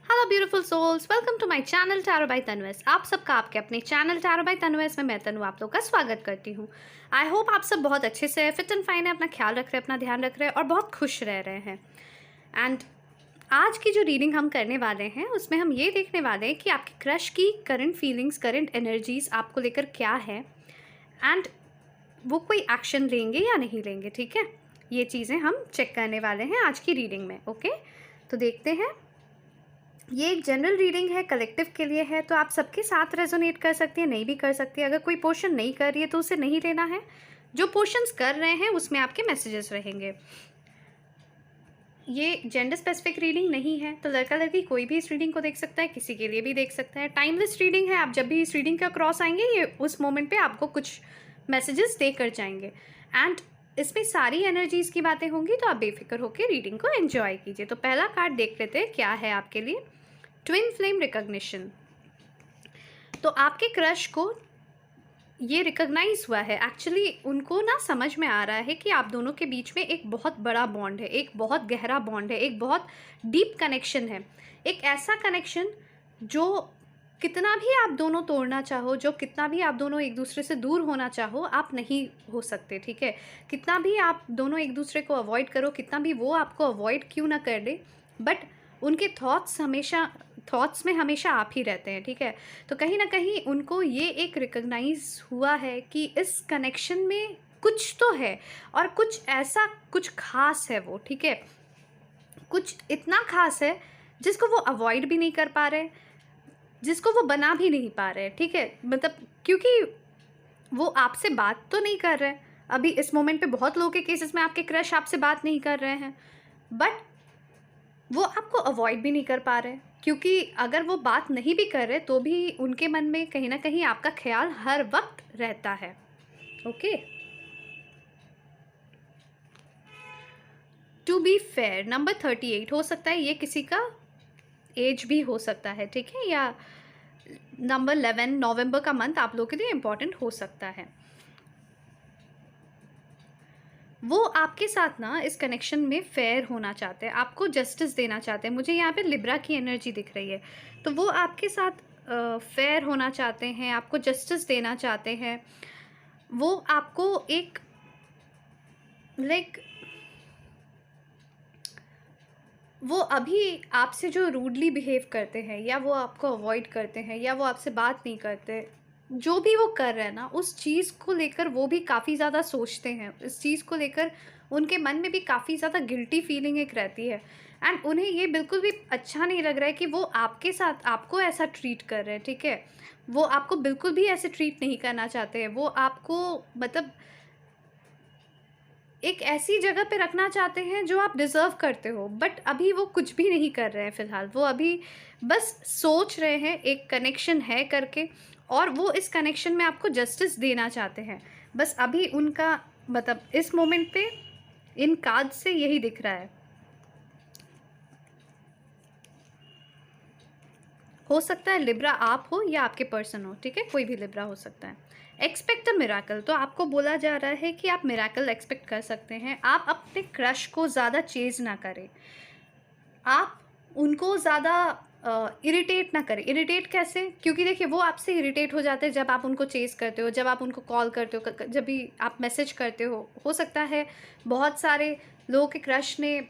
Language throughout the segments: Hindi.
Hello beautiful souls, welcome to my channel tarot by Tanvas. आप सबका आपके अपने चैनल टैरो बाय तन्वस में मैं तनु आप लोग का स्वागत करती हूँ। आई होप आप सब बहुत अच्छे से फिट एंड फाइन है, अपना ख्याल रख रहे हैं, अपना ध्यान रख रहे हैं और बहुत खुश रह रहे हैं। एंड आज की जो रीडिंग हम करने वाले हैं उसमें हम ये देखने वाले हैं कि आपकी क्रश की करंट फीलिंग्स, करंट एनर्जीज आपको लेकर क्या है एंड वो कोई एक्शन लेंगे या नहीं लेंगे। ठीक है, ये चीज़ें हम चेक करने वाले हैं आज की रीडिंग में। ओके, तो देखते हैं। ये एक जनरल रीडिंग है, कलेक्टिव के लिए है, तो आप सबके साथ रेजोनेट कर सकती हैं, नहीं भी कर सकती है। अगर कोई पोर्शन नहीं कर रही है तो उसे नहीं लेना है। जो पोर्शंस कर रहे हैं उसमें आपके मैसेजेस रहेंगे। ये जेंडर स्पेसिफिक रीडिंग नहीं है, तो लड़का लड़की कोई भी इस रीडिंग को देख सकता है, किसी के लिए भी देख सकता है। टाइमलेस रीडिंग है, आप जब भी इस रीडिंग का क्रॉस आएंगे ये उस मोमेंट पे आपको कुछ मैसेजेस देकर जाएंगे। एंड इसमें सारी एनर्जीज़ की बातें होंगी, तो आप बेफिक्र होकर रीडिंग को एंजॉय कीजिए। तो पहला कार्ड देख लेते हैं क्या है आपके लिए। Twin flame recognition. तो आपके क्रश को ये रिकॉग्नाइज हुआ है, एक्चुअली उनको ना समझ में आ रहा है कि आप दोनों के बीच में एक बहुत बड़ा बॉन्ड है, एक बहुत गहरा बॉन्ड है, एक बहुत डीप कनेक्शन है। एक ऐसा कनेक्शन जो कितना भी आप दोनों तोड़ना चाहो, जो कितना भी आप दोनों एक दूसरे से दूर होना चाहो, आप नहीं हो सकते। ठीक है, कितना भी आप दोनों एक दूसरे को अवॉइड करो, कितना भी वो आपको अवॉइड क्यों ना कर दे, बट उनके थॉट्स में हमेशा आप ही रहते हैं। ठीक है, तो कहीं ना कहीं उनको ये एक रिकॉग्नाइज हुआ है कि इस कनेक्शन में कुछ तो है और कुछ ऐसा कुछ खास है वो। ठीक है, कुछ इतना खास है जिसको वो अवॉइड भी नहीं कर पा रहे, जिसको वो बना भी नहीं पा रहे। ठीक है, मतलब क्योंकि वो आपसे बात तो नहीं कर रहे। अभी इस मोमेंट पे बहुत लोगों के केसेस में आपके क्रश आपसे बात नहीं कर रहे हैं, बट वो आपको अवॉइड भी नहीं कर पा रहे, क्योंकि अगर वो बात नहीं भी कर रहे तो भी उनके मन में कहीं ना कहीं आपका ख्याल हर वक्त रहता है। Okay, to be fair number 38 हो सकता है, ये किसी का एज भी हो सकता है। ठीक है, या नंबर 11 नवंबर का मंथ आप लोगों के लिए इम्पोर्टेंट हो सकता है। वो आपके साथ ना इस कनेक्शन में फेयर होना चाहते हैं, आपको जस्टिस देना चाहते हैं। मुझे यहाँ पे लिब्रा की एनर्जी दिख रही है, तो वो आपके साथ फेयर होना चाहते हैं, आपको जस्टिस देना चाहते हैं। वो आपको एक लाइक वो अभी आपसे जो रूडली बिहेव करते हैं, या वो आपको अवॉइड करते हैं, या वो आपसे बात नहीं करते, जो भी वो कर रहे हैं ना, उस चीज़ को लेकर वो भी काफ़ी ज़्यादा सोचते हैं। इस चीज़ को लेकर उनके मन में भी काफ़ी ज़्यादा गिल्टी फीलिंग एक रहती है। एंड उन्हें ये बिल्कुल भी अच्छा नहीं लग रहा है कि वो आपके साथ आपको ऐसा ट्रीट कर रहे हैं। ठीक है, वो आपको बिल्कुल भी ऐसे ट्रीट नहीं करना चाहते हैं। वो आपको मतलब एक ऐसी जगह पे रखना चाहते हैं जो आप डिज़र्व करते हो, बट अभी वो कुछ भी नहीं कर रहे हैं फ़िलहाल। वो अभी बस सोच रहे हैं एक कनेक्शन है करके, और वो इस कनेक्शन में आपको जस्टिस देना चाहते हैं। बस अभी उनका मतलब इस मोमेंट पे इन कार्ड से यही दिख रहा है। हो सकता है लिब्रा आप हो या आपके पर्सन हो। ठीक है, कोई भी लिब्रा हो सकता है। एक्सपेक्ट अ मिराकल, तो आपको बोला जा रहा है कि आप मिराकल एक्सपेक्ट कर सकते हैं। आप अपने क्रश को ज़्यादा चेज ना करें, आप उनको ज़्यादा इरिटेट ना करें। इरिटेट कैसे? क्योंकि देखिए वो आपसे इरिटेट हो जाते हैं जब आप उनको चेज़ करते हो, जब आप उनको कॉल करते हो, जब भी आप मैसेज करते हो सकता है बहुत सारे लोगों के क्रश ने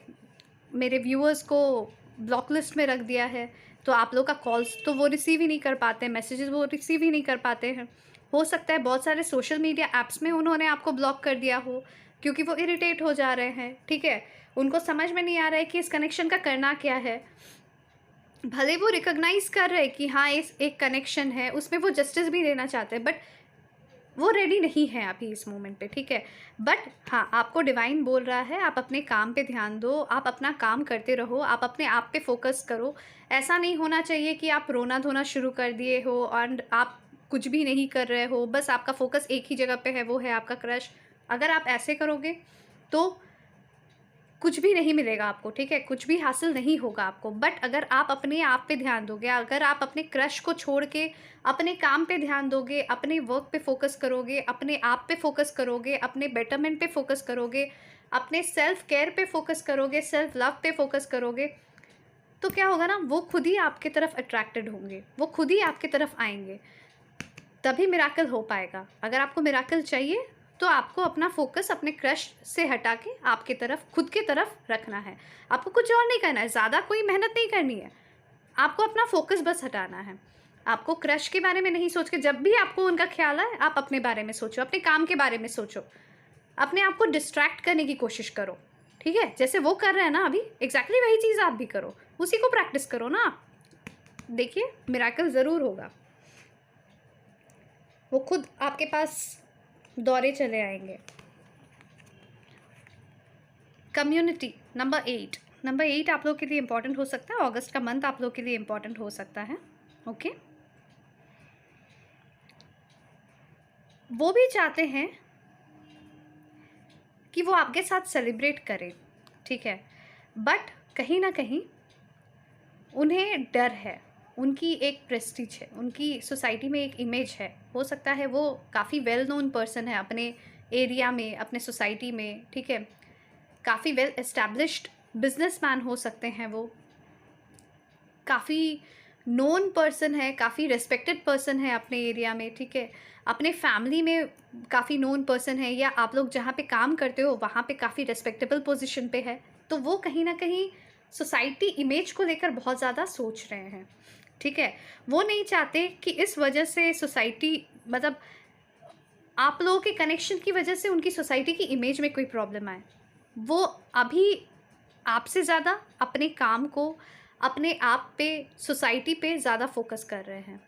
मेरे व्यूअर्स को ब्लॉक लिस्ट में रख दिया है, तो आप लोग का कॉल्स तो वो रिसीव ही नहीं कर पाते, मैसेजेस वो रिसीव ही नहीं कर पाते हैं। हो सकता है बहुत सारे सोशल मीडिया ऐप्स में उन्होंने आपको ब्लॉक कर दिया हो, क्योंकि वो इरिटेट हो जा रहे हैं। ठीक है, उनको समझ में नहीं आ रहा है कि इस कनेक्शन का करना क्या है। भले वो रिकॉग्नाइज कर रहे हैं कि हाँ इस एक कनेक्शन है, उसमें वो जस्टिस भी देना चाहते हैं, बट वो रेडी नहीं है अभी इस मोमेंट पे। ठीक है, बट हाँ आपको डिवाइन बोल रहा है आप अपने काम पे ध्यान दो, आप अपना काम करते रहो, आप अपने आप पे फोकस करो। ऐसा नहीं होना चाहिए कि आप रोना धोना शुरू कर दिए हो और आप कुछ भी नहीं कर रहे हो, बस आपका फोकस एक ही जगह पे है, वो है आपका क्रश। अगर आप ऐसे करोगे तो कुछ भी नहीं मिलेगा आपको। ठीक है, कुछ भी हासिल नहीं होगा आपको। बट अगर आप अपने आप पे ध्यान दोगे, अगर आप अपने क्रश को छोड़ के अपने काम पे ध्यान दोगे, अपने वर्क पे फोकस करोगे, अपने आप पे फोकस करोगे, अपने बेटरमेंट पे फोकस करोगे, अपने सेल्फ केयर पे फोकस करोगे, सेल्फ लव पे फोकस करोगे, तो क्या होगा ना, वो खुद ही आपके तरफ अट्रैक्टेड होंगे, वो खुद ही आपके तरफ आएंगे, तभी मिराकल हो पाएगा। अगर आपको मिराकल चाहिए तो आपको अपना फोकस अपने क्रश से हटा के आपके तरफ, खुद के तरफ रखना है। आपको कुछ और नहीं करना है, ज़्यादा कोई मेहनत नहीं करनी है, आपको अपना फोकस बस हटाना है। आपको क्रश के बारे में नहीं सोच के, जब भी आपको उनका ख्याल आए आप अपने बारे में सोचो, अपने काम के बारे में सोचो, अपने आप को डिस्ट्रैक्ट करने की कोशिश करो, ठीक है। जैसे वो कर रहे हैं ना अभी, एग्जैक्टली वही चीज़ आप भी करो, उसी को प्रैक्टिस करो ना आप, देखिए मिराकल ज़रूर होगा, वो खुद आपके पास दौरे चले आएंगे। कम्युनिटी नंबर 8 आप लोग के लिए इम्पॉर्टेंट हो सकता है। अगस्त का मंथ आप लोग के लिए इम्पॉर्टेंट हो सकता है। ओके, वो भी चाहते हैं कि वो आपके साथ सेलिब्रेट करें, ठीक है, बट कहीं ना कहीं उन्हें डर है, उनकी एक प्रेस्टीज है, उनकी सोसाइटी में एक इमेज है। हो सकता है वो काफ़ी वेल नोन पर्सन है अपने एरिया में, अपने सोसाइटी में, ठीक है, काफ़ी वेल एस्टैब्लिश्ड बिजनेसमैन हो सकते हैं, वो काफ़ी नोन पर्सन है, काफ़ी रिस्पेक्टेड पर्सन है अपने एरिया में, ठीक है, अपने फैमिली में काफ़ी नोन पर्सन है, या आप लोग जहाँ पे काम करते हो वहाँ पे काफ़ी रिस्पेक्टेबल पोजीशन पे है। तो वो कहीं ना कहीं सोसाइटी इमेज को लेकर बहुत ज़्यादा सोच रहे हैं, ठीक है। वो नहीं चाहते कि इस वजह से सोसाइटी, मतलब आप लोगों के कनेक्शन की वजह से उनकी सोसाइटी की इमेज में कोई प्रॉब्लम आए। वो अभी आपसे ज़्यादा अपने काम को, अपने आप पे, सोसाइटी पे ज़्यादा फोकस कर रहे हैं,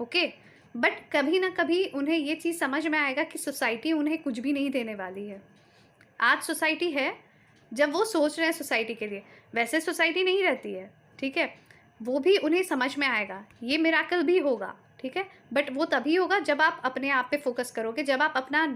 ओके। बट कभी ना कभी उन्हें ये चीज़ समझ में आएगा कि सोसाइटी उन्हें कुछ भी नहीं देने वाली है। आज सोसाइटी है, जब वो सोच रहे हैं सोसाइटी के लिए, वैसे सोसाइटी नहीं रहती है, ठीक है। वो भी उन्हें समझ में आएगा, ये मिराकल भी होगा, ठीक है, बट वो तभी होगा जब आप अपने आप पे फोकस करोगे, जब आप अपना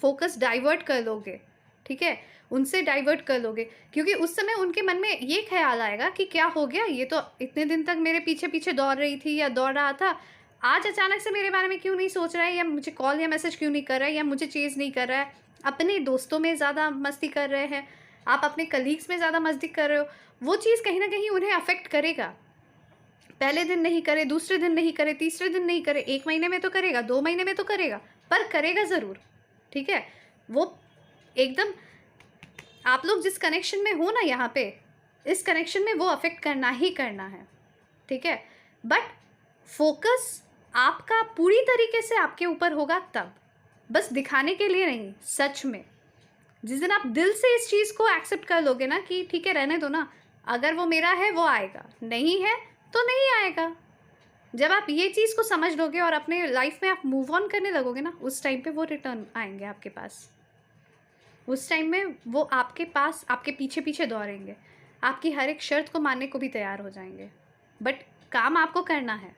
फोकस डाइवर्ट कर लोगे, ठीक है, उनसे डाइवर्ट कर लोगे। क्योंकि उस समय उनके मन में ये ख्याल आएगा कि क्या हो गया, ये तो इतने दिन तक मेरे पीछे पीछे दौड़ रही थी या दौड़ रहा था, आज अचानक से मेरे बारे में क्यों नहीं सोच रहा है, या मुझे कॉल या मैसेज क्यों नहीं कर रहा है, या मुझे चेज़ नहीं कर रहा है। अपने दोस्तों में ज़्यादा मस्ती कर रहे हैं, आप अपने कलीग्स में ज़्यादा मस्ती कर रहे हो, वो चीज़ कहीं ना कहीं उन्हें अफेक्ट करेगा। पहले दिन नहीं करे, दूसरे दिन नहीं करे, तीसरे दिन नहीं करे, 1 महीने में तो करेगा, 2 महीने में तो करेगा, पर करेगा ज़रूर, ठीक है। वो एकदम, आप लोग जिस कनेक्शन में हो ना यहाँ पे, इस कनेक्शन में वो अफेक्ट करना ही करना है, ठीक है। बट फोकस आपका पूरी तरीके से आपके ऊपर होगा तब, बस दिखाने के लिए नहीं, सच में। जिस दिन आप दिल से इस चीज़ को एक्सेप्ट कर लोगे ना कि ठीक है रहने दो ना, अगर वो मेरा है वो आएगा, नहीं है तो नहीं आएगा। जब आप ये चीज़ को समझ लोगे और अपने लाइफ में आप मूव ऑन करने लगोगे ना, उस टाइम पे वो रिटर्न आएंगे आपके पास। उस टाइम में वो आपके पास, आपके पीछे पीछे दौड़ेंगे, आपकी हर एक शर्त को मानने को भी तैयार हो जाएंगे। बट काम आपको करना है,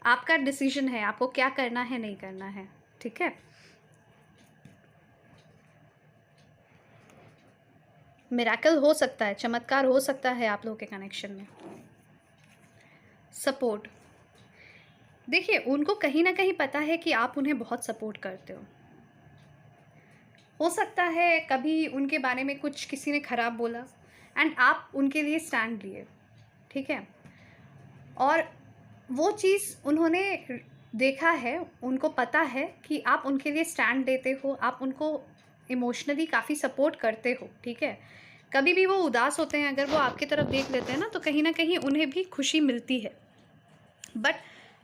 आपका डिसीजन है, आपको क्या करना है नहीं करना है, ठीक है। मिराकल हो सकता है, चमत्कार हो सकता है आप लोगों के कनेक्शन में। सपोर्ट, देखिए उनको कहीं ना कहीं पता है कि आप उन्हें बहुत सपोर्ट करते हो सकता है कभी उनके बारे में कुछ किसी ने ख़राब बोला एंड आप उनके लिए स्टैंड लिए, ठीक है, और वो चीज़ उन्होंने देखा है, उनको पता है कि आप उनके लिए स्टैंड लेते हो, आप उनको इमोशनली काफ़ी सपोर्ट करते हो, ठीक है। कभी भी वो उदास होते हैं, अगर वो आपकी तरफ देख लेते हैं ना, तो कहीं ना कहीं उन्हें भी खुशी मिलती है। बट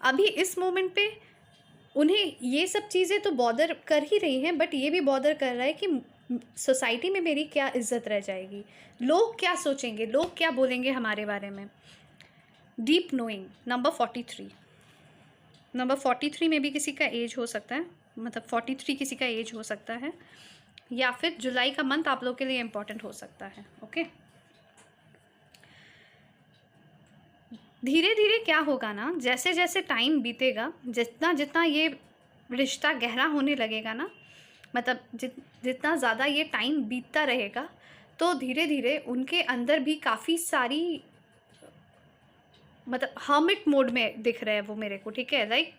अभी इस मोमेंट पे उन्हें ये सब चीज़ें तो बॉदर कर ही रही हैं, बट ये भी बॉदर कर रहा है कि सोसाइटी में मेरी क्या इज्जत रह जाएगी, लोग क्या सोचेंगे, लोग क्या बोलेंगे हमारे बारे में। डीप नोइंग नंबर 43 में भी किसी का एज हो सकता है, मतलब 43 किसी का एज हो सकता है, या फिर जुलाई का मंथ आप लोग के लिए इम्पोर्टेंट हो सकता है, ओके। धीरे धीरे क्या होगा ना, जैसे जैसे टाइम बीतेगा, जितना जितना ये रिश्ता गहरा होने लगेगा ना, मतलब जितना ज़्यादा ये टाइम बीतता रहेगा, तो धीरे धीरे उनके अंदर भी काफ़ी सारी, मतलब हर्मिट मोड में दिख रहे हैं वो मेरे को, ठीक है। लाइक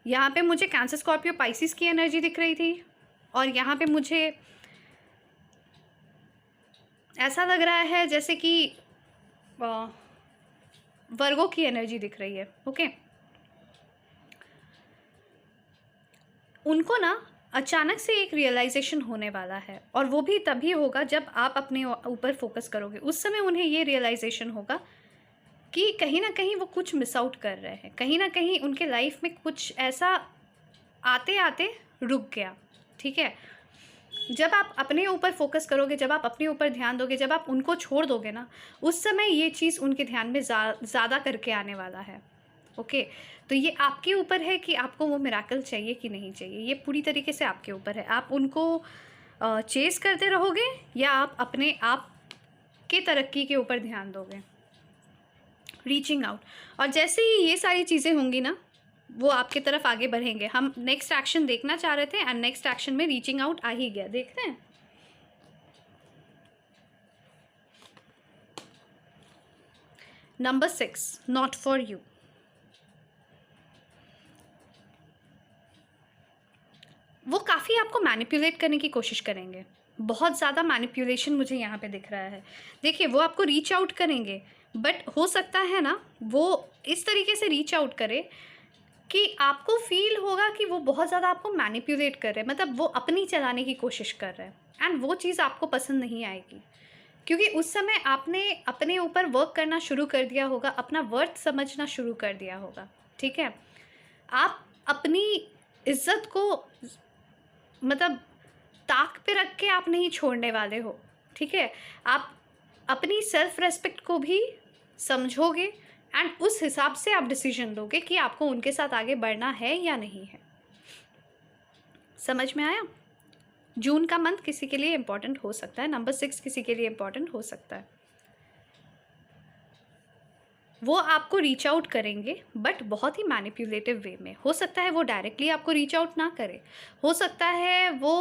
यहाँ पे मुझे कैंसर, स्कॉर्पियो, पाइसिस की एनर्जी दिख रही थी, और यहाँ पे मुझे ऐसा लग रहा है जैसे कि वर्गो की एनर्जी दिख रही है। ओके, उनको ना अचानक से एक रियलाइजेशन होने वाला है, और वो भी तभी होगा जब आप अपने ऊपर फोकस करोगे। उस समय उन्हें ये रियलाइजेशन होगा कि कहीं ना कहीं वो कुछ मिस आउट कर रहे हैं, कहीं ना कहीं उनके लाइफ में कुछ ऐसा आते आते रुक गया। ठीक है, जब आप अपने ऊपर फोकस करोगे, जब आप अपने ऊपर ध्यान दोगे, जब आप उनको छोड़ दोगे ना, उस समय ये चीज़ उनके ध्यान में ज़्यादा करके आने वाला है। ओके, तो ये आपके ऊपर है कि आपको वो मिराकल चाहिए कि नहीं चाहिए, ये पूरी तरीके से आपके ऊपर है। आप उनको चेस करते रहोगे या आप अपने आप के तरक्की के ऊपर ध्यान दोगे, रीचिंग आउट। और जैसे ही ये सारी चीज़ें होंगी ना, वो आपके तरफ आगे बढ़ेंगे। हम नेक्स्ट एक्शन देखना चाह रहे थे एंड नेक्स्ट एक्शन में रीचिंग आउट आ ही गया, देखते हैं। Number 6, not for you. वो काफ़ी आपको मैनिपुलेट करने की कोशिश करेंगे, बहुत ज़्यादा मैनिपुलेशन मुझे यहाँ पे दिख रहा है। देखिए, वो आपको रीच आउट करेंगे, बट हो सकता है ना वो इस तरीके से रीच आउट करे कि आपको फील होगा कि वो बहुत ज़्यादा आपको मैनिपुलेट कर रहे हैं, मतलब वो अपनी चलाने की कोशिश कर रहे हैं। एंड वो चीज़ आपको पसंद नहीं आएगी, क्योंकि उस समय आपने अपने ऊपर वर्क करना शुरू कर दिया होगा, अपना वर्थ समझना शुरू कर दिया होगा। ठीक है, आप अपनी इज्जत को मतलब ताक पे रख के आप नहीं छोड़ने वाले हो। ठीक है, आप अपनी सेल्फ रेस्पेक्ट को भी समझोगे एंड उस हिसाब से आप डिसीजन लोगे कि आपको उनके साथ आगे बढ़ना है या नहीं है। समझ में आया? जून का मंथ किसी के लिए इम्पॉर्टेंट हो सकता है, नंबर 6 किसी के लिए इम्पॉर्टेंट हो सकता है। वो आपको रीच आउट करेंगे, बट बहुत ही मैनिपुलेटिव वे में। हो सकता है वो डायरेक्टली आपको रीच आउट ना करे, हो सकता है वो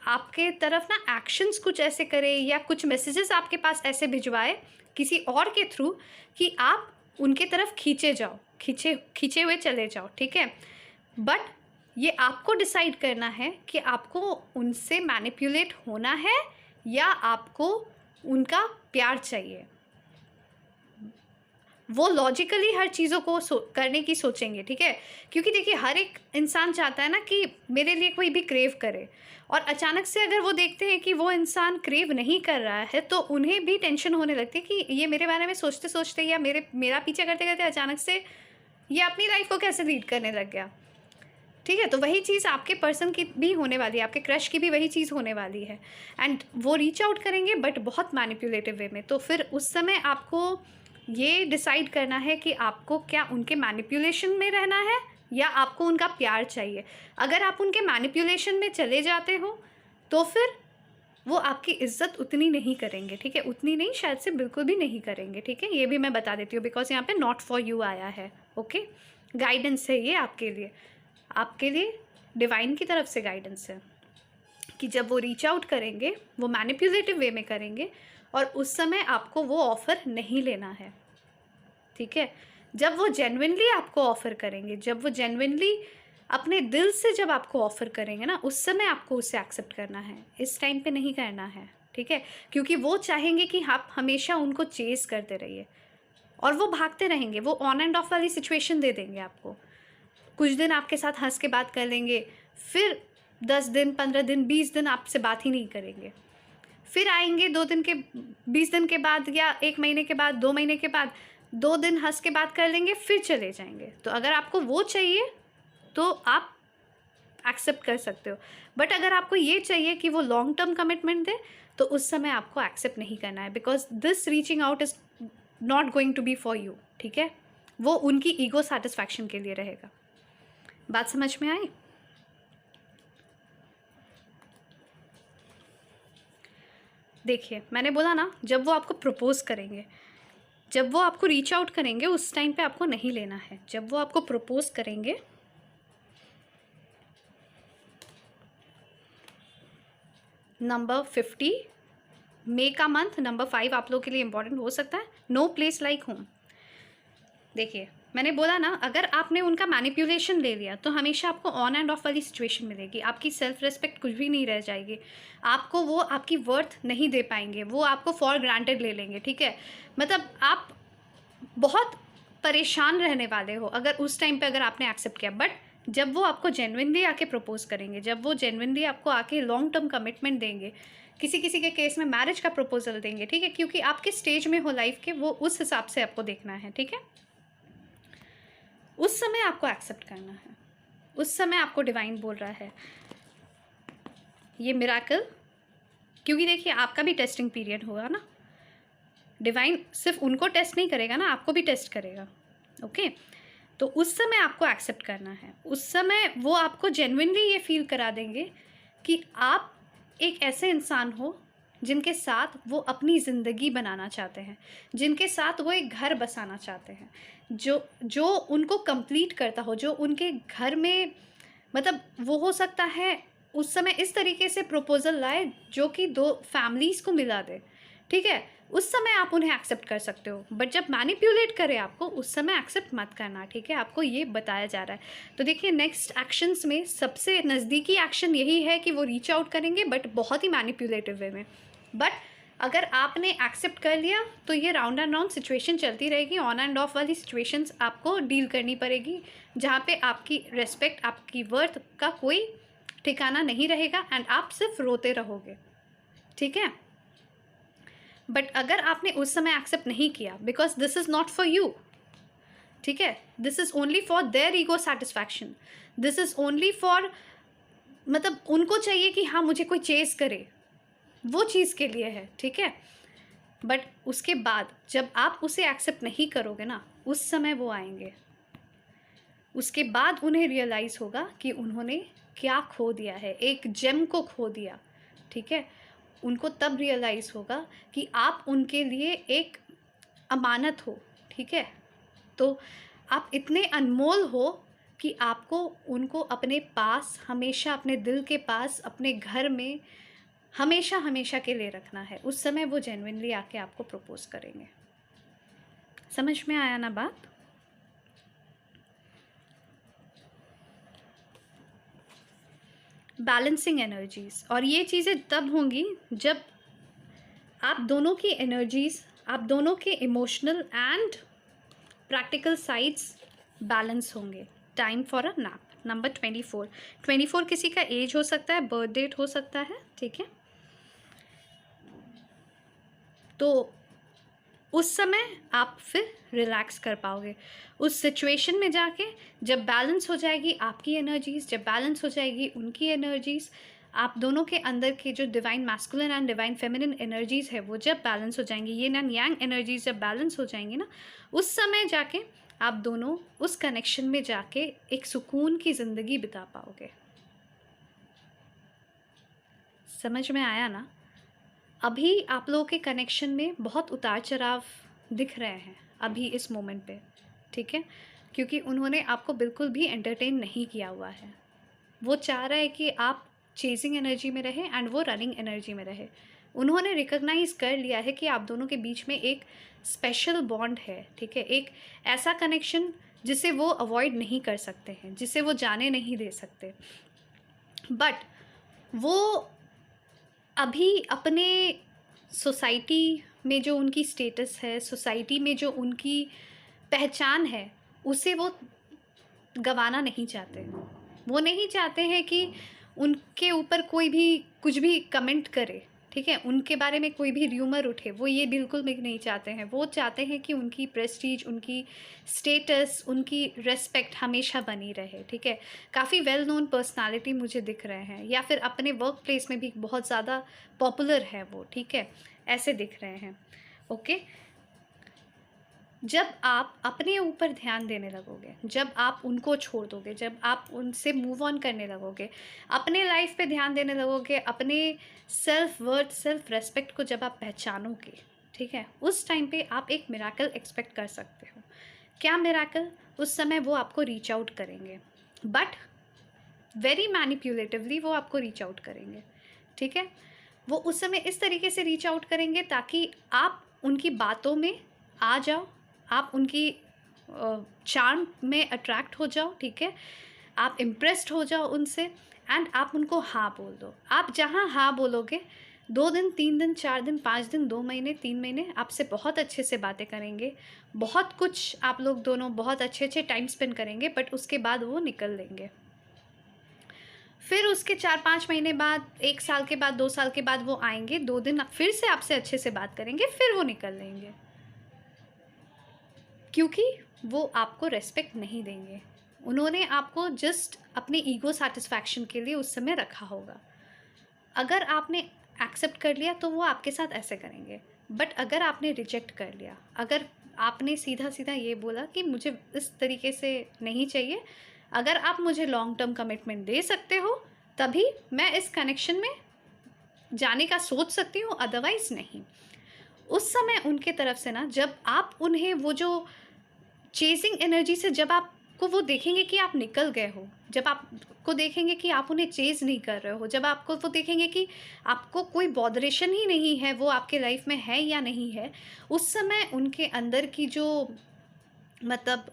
आपके तरफ ना एक्शंस कुछ ऐसे करे या कुछ मैसेजेस आपके पास ऐसे भिजवाए किसी और के थ्रू कि आप उनके तरफ खींचे जाओ, खींचे हुए चले जाओ। ठीक है, बट ये आपको डिसाइड करना है कि आपको उनसे मैनिपुलेट होना है या आपको उनका प्यार चाहिए। वो लॉजिकली हर चीज़ों को करने की सोचेंगे। ठीक है, क्योंकि देखिए, हर एक इंसान चाहता है ना कि मेरे लिए कोई भी क्रेव करे, और अचानक से अगर वो देखते हैं कि वो इंसान क्रेव नहीं कर रहा है, तो उन्हें भी टेंशन होने लगती है कि ये मेरे बारे में सोचते सोचते या मेरा पीछा करते करते अचानक से ये अपनी लाइफ को कैसे लीड करने लग गया। ठीक है, तो वही चीज़ आपके पर्सन की भी होने वाली है, आपके क्रश की भी वही चीज़ होने वाली है। एंड वो रीच आउट करेंगे, बट बहुत मैनिपुलेटिव वे में। तो फिर उस समय आपको ये डिसाइड करना है कि आपको क्या उनके मैनिपुलेशन में रहना है या आपको उनका प्यार चाहिए। अगर आप उनके मैनिपुलेशन में चले जाते हो तो फिर वो आपकी इज्जत उतनी नहीं करेंगे। ठीक है, उतनी नहीं, शायद से बिल्कुल भी नहीं करेंगे। ठीक है, ये भी मैं बता देती हूँ, बिकॉज यहाँ पे नॉट फॉर यू आया है। ओके, गाइडेंस है ये आपके लिए डिवाइन की तरफ से गाइडेंस है कि जब वो रीच आउट करेंगे, वो मैनिपुलेटिव वे में करेंगे, और उस समय आपको वो ऑफ़र नहीं लेना है। ठीक है, जब वो जेन्युइनली आपको ऑफ़र करेंगे, जब वो जेन्युइनली अपने दिल से जब आपको ऑफ़र करेंगे ना, उस समय आपको उसे एक्सेप्ट करना है, इस टाइम पे नहीं करना है। ठीक है, क्योंकि वो चाहेंगे कि आप हमेशा उनको चेस करते रहिए, और वो भागते रहेंगे। वो ऑन एंड ऑफ वाली सिचुएशन दे देंगे आपको। कुछ दिन आपके साथ हंस के बात कर लेंगे, फिर 10 दिन, 15 दिन, 20 दिन आपसे बात ही नहीं करेंगे। फिर आएंगे 2 दिन के, 20 दिन के बाद, या 1 महीने के बाद, 2 महीने के बाद, 2 दिन हंस के बात कर लेंगे, फिर चले जाएंगे। तो अगर आपको वो चाहिए तो आप एक्सेप्ट कर सकते हो, बट अगर आपको ये चाहिए कि वो लॉन्ग टर्म कमिटमेंट दे, तो उस समय आपको एक्सेप्ट नहीं करना है, because this reaching out is not going to be for you. ठीक है, वो उनकी ईगो सेटिस्फैक्शन के लिए रहेगा। बात समझ में आई? देखिए, मैंने बोला ना, जब वो आपको प्रपोज करेंगे, जब वो आपको रीच आउट करेंगे, उस टाइम पे आपको नहीं लेना है। जब वो आपको प्रपोज करेंगे, नंबर 50, मई का मंथ, नंबर 5 आप लोगों के लिए इंपॉर्टेंट हो सकता है। No place like home. देखिए, मैंने बोला ना, अगर आपने उनका मैनिपुलेशन ले लिया तो हमेशा आपको ऑन एंड ऑफ वाली सिचुएशन मिलेगी। आपकी सेल्फ रेस्पेक्ट कुछ भी नहीं रह जाएगी, आपको वो आपकी वर्थ नहीं दे पाएंगे, वो आपको फॉर ग्रांटेड ले लेंगे। ठीक है, मतलब आप बहुत परेशान रहने वाले हो अगर उस टाइम पे अगर आपने एक्सेप्ट किया। बट जब वो आपको जेन्युइनली आके प्रपोज करेंगे, जब वो जेन्युइनली आपको आके लॉन्ग टर्म कमिटमेंट देंगे, किसी किसी के केस में मैरिज का प्रपोजल देंगे, ठीक है, क्योंकि आप किस स्टेज में हो लाइफ के वो उस हिसाब से आपको देखना है, ठीक है। उस समय आपको एक्सेप्ट करना है, उस समय आपको डिवाइन बोल रहा है ये मिराकल, क्योंकि देखिए आपका भी टेस्टिंग पीरियड होगा ना। डिवाइन सिर्फ उनको टेस्ट नहीं करेगा ना, आपको भी टेस्ट करेगा, ओके। तो उस समय आपको एक्सेप्ट करना है। उस समय वो आपको जेन्युइनली ये फील करा देंगे कि आप एक ऐसे इंसान हो जिनके साथ वो अपनी ज़िंदगी बनाना चाहते हैं, जिनके साथ वो एक घर बसाना चाहते हैं, जो उनको कंप्लीट करता हो, जो उनके घर में मतलब वो हो सकता है उस समय इस तरीके से प्रपोजल लाए जो कि दो फैमिलीज़ को मिला दे, ठीक है। उस समय आप उन्हें एक्सेप्ट कर सकते हो, बट जब मैनिपुलेट करे आपको उस समय एक्सेप्ट मत करना, ठीक है। आपको ये बताया जा रहा है। तो देखिए नेक्स्ट एक्शंस में सबसे नज़दीकी एक्शन यही है कि वो रीच आउट करेंगे, बट बहुत ही मैनिपुलेटिव वे में। बट अगर आपने एक्सेप्ट कर लिया तो ये राउंड एंड राउंड सिचुएशन चलती रहेगी, ऑन एंड ऑफ वाली सिचुएशंस आपको डील करनी पड़ेगी, जहाँ पे आपकी रिस्पेक्ट, आपकी वर्थ का कोई ठिकाना नहीं रहेगा एंड आप सिर्फ रोते रहोगे, ठीक है। बट अगर आपने उस समय एक्सेप्ट नहीं किया, because this is not for you, ठीक है, this is only for their ego satisfaction, this is only for मतलब उनको चाहिए कि हाँ मुझे कोई चेस करे, वो चीज़ के लिए है, ठीक है। बट उसके बाद जब आप उसे एक्सेप्ट नहीं करोगे ना, उस समय वो आएंगे, उसके बाद उन्हें रियलाइज़ होगा कि उन्होंने क्या खो दिया है, एक जेम को खो दिया, ठीक है। उनको तब रियलाइज़ होगा कि आप उनके लिए एक अमानत हो, ठीक है। तो आप इतने अनमोल हो कि आपको उनको अपने पास हमेशा, अपने दिल के पास, अपने घर में हमेशा हमेशा के लिए रखना है। उस समय वो जेन्युइनली आके आपको प्रपोज करेंगे। समझ में आया ना बात? बैलेंसिंग एनर्जीज, और ये चीज़ें तब होंगी जब आप दोनों की एनर्जीज, आप दोनों के emotional and practical sides balance होंगे। Time for a nap. Number 24 किसी का एज हो सकता है, बर्थ डेट हो सकता है, ठीक है। तो उस समय आप फिर रिलैक्स कर पाओगे उस सिचुएशन में जाके, जब बैलेंस हो जाएगी आपकी एनर्जीज, जब बैलेंस हो जाएगी उनकी एनर्जीज, आप दोनों के अंदर के जो divine masculine and divine feminine energies है वो जब बैलेंस हो जाएंगी, ये एंड यांग एनर्जीज जब बैलेंस हो जाएंगी ना, उस समय जाके आप दोनों उस कनेक्शन में जाके एक सुकून की ज़िंदगी बिता पाओगे। समझ में आया ना? अभी आप लोगों के कनेक्शन में बहुत उतार चढ़ाव दिख रहे हैं अभी इस मोमेंट पे, ठीक है, क्योंकि उन्होंने आपको बिल्कुल भी एंटरटेन नहीं किया हुआ है। वो चाह रहा है कि आप चेजिंग एनर्जी में रहें एंड वो रनिंग एनर्जी में रहे। उन्होंने रिकॉग्नाइज़ कर लिया है कि आप दोनों के बीच में एक स्पेशल बॉन्ड है, ठीक है, एक ऐसा कनेक्शन जिसे वो अवॉइड नहीं कर सकते हैं, जिसे वो जाने नहीं दे सकते। बट वो अभी अपने सोसाइटी में जो उनकी स्टेटस है, सोसाइटी में जो उनकी पहचान है, उसे वो गंवाना नहीं चाहते। वो नहीं चाहते हैं कि उनके ऊपर कोई भी कुछ भी कमेंट करे, ठीक है, उनके बारे में कोई भी र्यूमर उठे, वो ये बिल्कुल भी नहीं चाहते हैं। वो चाहते हैं कि उनकी प्रेस्टीज, उनकी स्टेटस, उनकी रेस्पेक्ट हमेशा बनी रहे, ठीक है। काफ़ी वेल नोन पर्सनालिटी मुझे दिख रहे हैं, या फिर अपने वर्क प्लेस में भी बहुत ज़्यादा पॉपुलर है वो, ठीक है, ऐसे दिख रहे हैं, ओके। जब आप अपने ऊपर ध्यान देने लगोगे, जब आप उनको छोड़ दोगे, जब आप उनसे मूव ऑन करने लगोगे, अपने लाइफ पे ध्यान देने लगोगे, अपने सेल्फ वर्थ, सेल्फ रेस्पेक्ट को जब आप पहचानोगे, ठीक है, उस टाइम पे आप एक मिराकल एक्सपेक्ट कर सकते हो। क्या मिराकल? उस समय वो आपको रीच आउट करेंगे, बट वेरी मैनिपुलेटिवली वो आपको रीच आउट करेंगे, ठीक है। वो उस समय इस तरीके से रीच आउट करेंगे ताकि आप उनकी बातों में आ जाओ, आप उनकी चार्म में अट्रैक्ट हो जाओ, ठीक है, आप इम्प्रेस्ड हो जाओ उनसे एंड आप उनको हाँ बोल दो। आप जहाँ हाँ बोलोगे 2 दिन, 3 दिन, 4 दिन, 5 दिन, 2 महीने, 3 महीने आपसे बहुत अच्छे से बातें करेंगे। बहुत कुछ आप लोग दोनों बहुत अच्छे-अच्छे टाइम स्पेंड करेंगे, बट उसके बाद वो निकल लेंगे। फिर उसके 4-5 महीने बाद, 1 साल के बाद, 2 साल के बाद वो आएँगे, 2 दिन फिर से आपसे अच्छे से बात करेंगे, फिर वो निकल लेंगे। क्योंकि वो आपको रिस्पेक्ट नहीं देंगे। उन्होंने आपको जस्ट अपने ईगो सैटिस्फैक्शन के लिए उस समय रखा होगा। अगर आपने एक्सेप्ट कर लिया तो वो आपके साथ ऐसे करेंगे, बट अगर आपने रिजेक्ट कर लिया, अगर आपने सीधा-सीधा ये बोला कि मुझे इस तरीके से नहीं चाहिए, अगर आप मुझे लॉन्ग टर्म कमिटमेंट दे सकते हो, तभी मैं इस कनेक्शन में जाने का सोच सकती हूँ, अदरवाइज़ नहीं। उस समय उनके तरफ से ना, जब आप उन्हें वो जो चेज़िंग एनर्जी से जब आपको वो देखेंगे कि आप निकल गए हो, जब आपको देखेंगे कि आप उन्हें चेज़ नहीं कर रहे हो, जब आपको वो देखेंगे कि आपको कोई बॉदरेशन ही नहीं है, वो आपके लाइफ़ में है या नहीं है, उस समय उनके अंदर की जो मतलब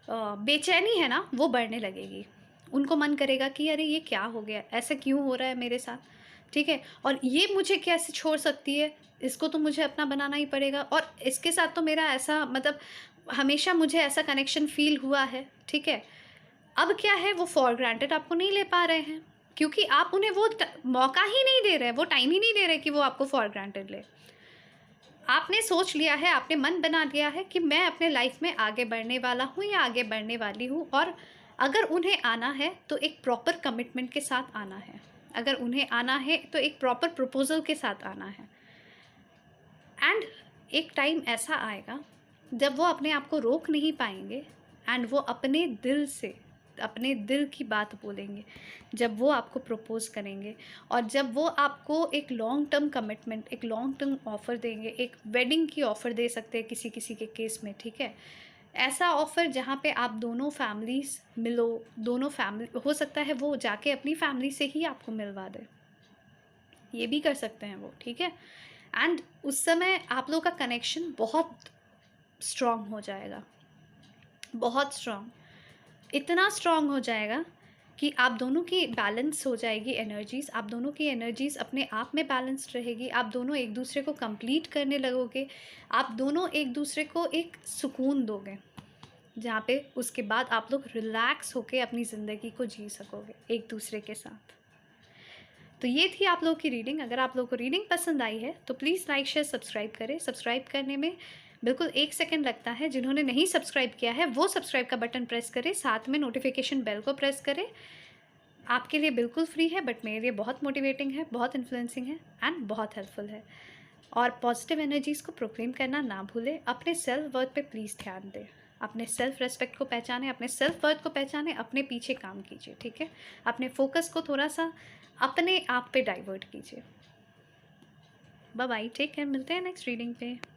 बेचैनी है ना, वो बढ़ने लगेगी। उनको मन करेगा कि अरे ये क्या हो गया? ऐसा क्यों हो रहा है मेरे साथ? ठीक है? और ये मुझे कैसे छोड़ सकती है? इसको तो मुझे अपना बनाना ही पड़ेगा, और इसके साथ तो मेरा ऐसा मतलब हमेशा मुझे ऐसा कनेक्शन फ़ील हुआ है, ठीक है? अब क्या है, वो फॉर ग्रांटेड आपको नहीं ले पा रहे हैं, क्योंकि आप उन्हें वो मौका ही नहीं दे रहे हैं, वो टाइम ही नहीं दे रहे कि वो आपको फॉर ग्रांटेड ले। आपने सोच लिया है, आपने मन बना लिया है कि मैं अपने लाइफ में आगे बढ़ने वाला हूँ या आगे बढ़ने वाली हूँ, और अगर उन्हें आना है तो एक प्रॉपर कमिटमेंट के साथ आना है। अगर उन्हें आना है तो एक प्रॉपर प्रपोज़ल के साथ आना है। एंड एक टाइम ऐसा आएगा जब वो अपने आप को रोक नहीं पाएंगे, एंड वो अपने दिल से, अपने दिल की बात बोलेंगे, जब वो आपको प्रपोज़ करेंगे, और जब वो आपको एक लॉन्ग टर्म कमिटमेंट, एक लॉन्ग टर्म ऑफ़र देंगे, एक वेडिंग की ऑफ़र दे सकते हैं किसी किसी के केस में, ठीक है? ऐसा ऑफ़र जहाँ पे आप दोनों फैमिलीज़ मिलो, दोनों फैमिली, हो सकता है वो जाके अपनी फैमिली से ही आपको मिलवा दे, ये भी कर सकते हैं वो, ठीक है? एंड उस समय आप लोगों का कनेक्शन बहुत स्ट्रॉन्ग हो जाएगा, बहुत स्ट्रॉन्ग, इतना स्ट्रॉन्ग हो जाएगा कि आप दोनों की बैलेंस हो जाएगी एनर्जीज़, आप दोनों की एनर्जीज़ अपने आप में बैलेंस्ड रहेगी, आप दोनों एक दूसरे को कंप्लीट करने लगोगे, आप दोनों एक दूसरे को एक सुकून दोगे, जहाँ पे उसके बाद आप लोग रिलैक्स होके अपनी ज़िंदगी को जी सकोगे एक दूसरे के साथ। तो ये थी आप लोगों की रीडिंग। अगर आप लोगों को रीडिंग पसंद आई है तो प्लीज़ लाइक शेयर सब्सक्राइब करें। सब्सक्राइब करने में बिल्कुल 1 सेकंड लगता है। जिन्होंने नहीं सब्सक्राइब किया है वो सब्सक्राइब का बटन प्रेस करें, साथ में नोटिफिकेशन बेल को प्रेस करें। आपके लिए बिल्कुल फ्री है, बट मेरे लिए बहुत मोटिवेटिंग है, बहुत इन्फ्लुएंसिंग है एंड बहुत हेल्पफुल है। और पॉजिटिव एनर्जीज़ को प्रोक्लेम करना ना भूलें। अपने सेल्फ वर्थ पे प्लीज़ ध्यान दें। अपने सेल्फ रेस्पेक्ट को पहचानें, अपने सेल्फ वर्थ को पहचानें, अपने पीछे काम कीजिए, ठीक है? अपने फोकस को थोड़ा सा अपने आप पे डाइवर्ट कीजिए। बाय बाय, टेक केयर, मिलते हैं नेक्स्ट रीडिंग पे।